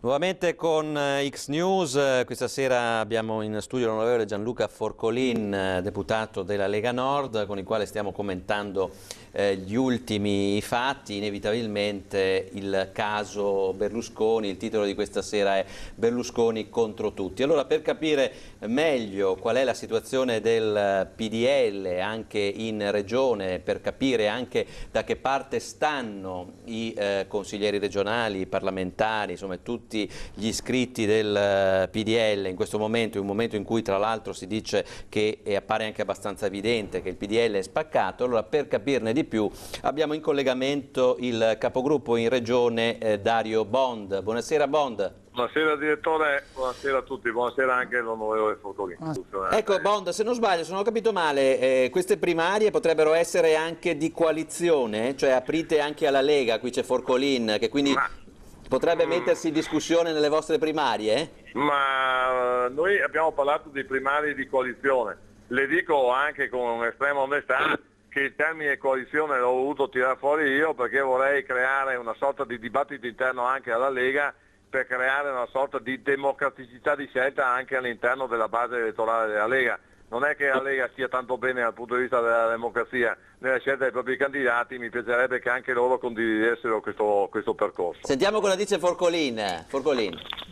Nuovamente con X News, questa sera abbiamo in studio l'onorevole Gianluca Forcolin, deputato della Lega Nord, con il quale stiamo commentando gli ultimi fatti. Inevitabilmente il caso Berlusconi, il titolo di questa sera è Berlusconi contro tutti. Allora, per capire meglio qual è la situazione del PDL anche in regione, per capire anche da che parte stanno i consiglieri regionali, i parlamentari, insomma tutti gli iscritti del PDL in questo momento, in un momento in cui tra l'altro si dice che, e appare anche abbastanza evidente, che il PDL è spaccato. Allora, per capirne di più abbiamo in collegamento il capogruppo in regione Dario Bond. Buonasera Bond. Buonasera direttore, buonasera a tutti, buonasera anche all'onorevole Forcolin. Ecco Bond, se non sbaglio, se non ho capito male, queste primarie potrebbero essere anche di coalizione, cioè aprite anche alla Lega, qui c'è Forcolin, che quindi potrebbe mettersi in discussione nelle vostre primarie? Ma noi abbiamo parlato di primarie di coalizione. Le dico anche con estrema onestà che il termine coalizione l'ho voluto tirare fuori io perché vorrei creare una sorta di dibattito interno anche alla Lega, per creare una sorta di democraticità di scelta anche all'interno della base elettorale della Lega. Non è che la Lega stia tanto bene dal punto di vista della democrazia nella scelta dei propri candidati, mi piacerebbe che anche loro condividessero questo percorso. Sentiamo cosa dice Forcolin.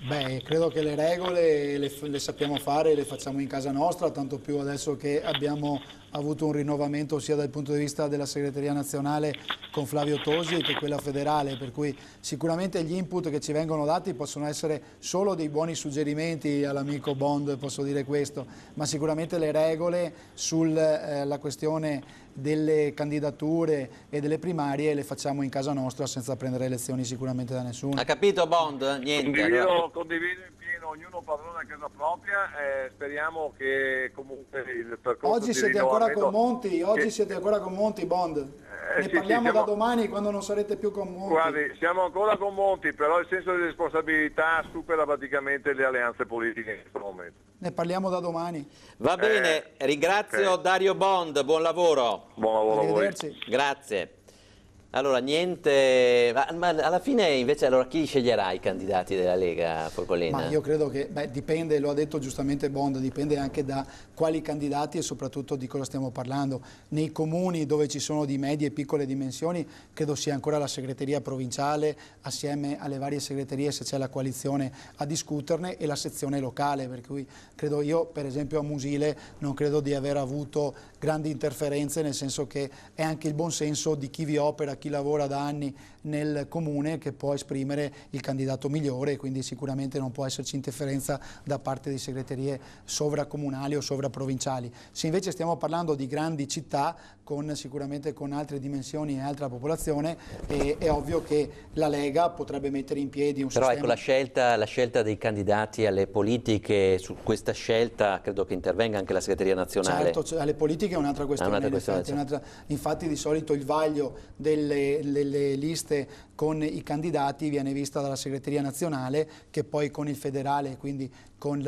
Beh, credo che le regole le sappiamo fare, le facciamo in casa nostra, tanto più adesso che abbiamo avuto un rinnovamento sia dal punto di vista della segreteria nazionale con Flavio Tosi che quella federale, per cui sicuramente gli input che ci vengono dati possono essere solo dei buoni suggerimenti all'amico Bond, posso dire questo, ma sicuramente le regole sulla questione delle candidature e delle primarie le facciamo in casa nostra senza prendere lezioni sicuramente da nessuno. Ha capito Bond? Niente. Condivido in pieno, ognuno padrona a casa propria, speriamo che comunque il percorso Oggi siete ancora con Monti, siete ancora con Monti Bond. Ne parliamo da domani quando non sarete più con Monti. Guardi, siamo ancora con Monti, però il senso di responsabilità supera praticamente le alleanze politiche in questo momento. Ne parliamo da domani. Va bene, ringrazio Dario Bond, buon lavoro. Buon lavoro a voi. Grazie. Allora, niente, ma alla fine invece allora chi sceglierà i candidati della Lega, Forcolin? Ma io credo che, dipende, lo ha detto giustamente Bond, dipende anche da quali candidati e soprattutto di cosa stiamo parlando. Nei comuni dove ci sono di medie e piccole dimensioni, credo sia ancora la segreteria provinciale, assieme alle varie segreterie, se c'è la coalizione, a discuterne, e la sezione locale, per cui credo io, per esempio a Musile, non credo di aver avuto grandi interferenze, nel senso che è anche il buon senso di chi vi opera, chi lavora da anni nel comune, che può esprimere il candidato migliore, quindi sicuramente non può esserci interferenza da parte di segreterie sovracomunali o sovraprovinciali. Se invece stiamo parlando di grandi città, sicuramente con altre dimensioni e altra popolazione, è ovvio che la Lega potrebbe mettere in piedi un sistema. Però ecco, la scelta dei candidati alle politiche, su questa scelta credo che intervenga anche la segreteria nazionale. Certo, alle politiche è un'altra questione. Infatti di solito il vaglio delle liste con i candidati viene vista dalla segreteria nazionale, che poi con il federale, quindi con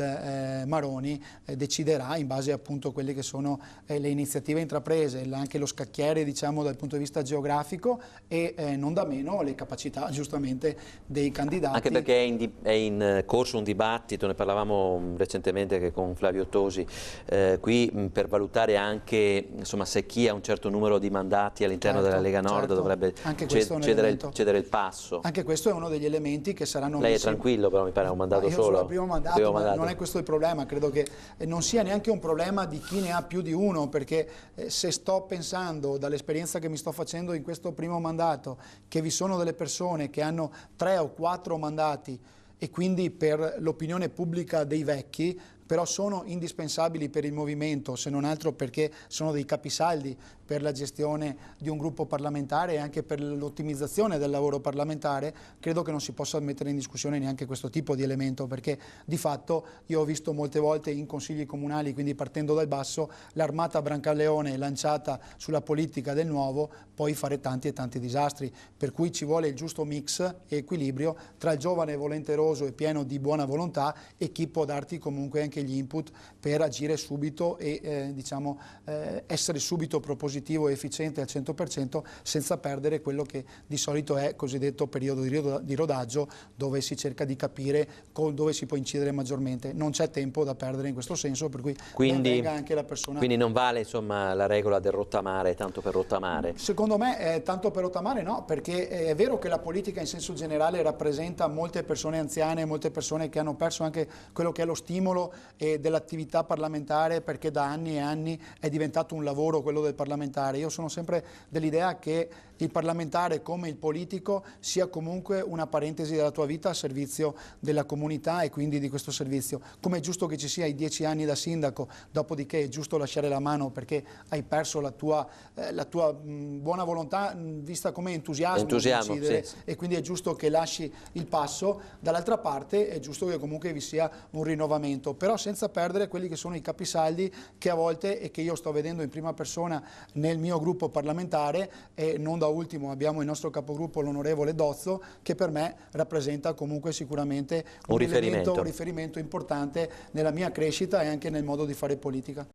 Maroni, deciderà in base appunto a quelle che sono le iniziative intraprese, anche lo scacchiere diciamo dal punto di vista geografico e non da meno le capacità giustamente dei candidati. Anche perché è in corso un dibattito, ne parlavamo recentemente che con Flavio Tosi, qui per anche insomma, se chi ha un certo numero di mandati all'interno della Lega Nord dovrebbe cedere il passo. Anche questo è uno degli elementi che saranno Lei è tranquillo, però mi pare un mandato solo. Io primo mandato, ma non è questo il problema, credo che non sia neanche un problema di chi ne ha più di uno, perché se sto pensando dall'esperienza che mi sto facendo in questo primo mandato che vi sono delle persone che hanno 3 o 4 mandati e quindi per l'opinione pubblica dei vecchi, però sono indispensabili per il movimento, se non altro perché sono dei capisaldi per la gestione di un gruppo parlamentare e anche per l'ottimizzazione del lavoro parlamentare, credo che non si possa mettere in discussione neanche questo tipo di elemento, perché di fatto io ho visto molte volte in consigli comunali, quindi partendo dal basso, l'armata Brancaleone lanciata sulla politica del nuovo poi fare tanti e tanti disastri, per cui ci vuole il giusto mix e equilibrio tra il giovane volenteroso e pieno di buona volontà e chi può darti comunque anche gli input per agire subito e essere subito propositivo positivo e efficiente al 100% senza perdere quello che di solito è cosiddetto periodo di rodaggio, dove si cerca di capire dove si può incidere maggiormente. Non c'è tempo da perdere in questo senso, per cui ben venga anche la persona. Quindi non vale insomma la regola del rottamare tanto per rottamare? Secondo me tanto per rottamare no, perché è vero che la politica in senso generale rappresenta molte persone anziane, molte persone che hanno perso anche quello che è lo stimolo dell'attività parlamentare, perché da anni e anni è diventato un lavoro quello del parlamentare. Io sono sempre dell'idea che il parlamentare, come il politico, sia comunque una parentesi della tua vita a servizio della comunità e quindi di questo servizio. Come è giusto che ci sia i 10 anni da sindaco, dopodiché è giusto lasciare la mano perché hai perso la tua buona volontà vista come entusiasmo di incidere, sì. E quindi è giusto che lasci il passo. Dall'altra parte è giusto che comunque vi sia un rinnovamento, però senza perdere quelli che sono i capisaldi che a volte, e che io sto vedendo in prima persona nel mio gruppo parlamentare, e non da ultimo abbiamo il nostro capogruppo l'onorevole Dozzo, che per me rappresenta comunque sicuramente un riferimento importante nella mia crescita e anche nel modo di fare politica.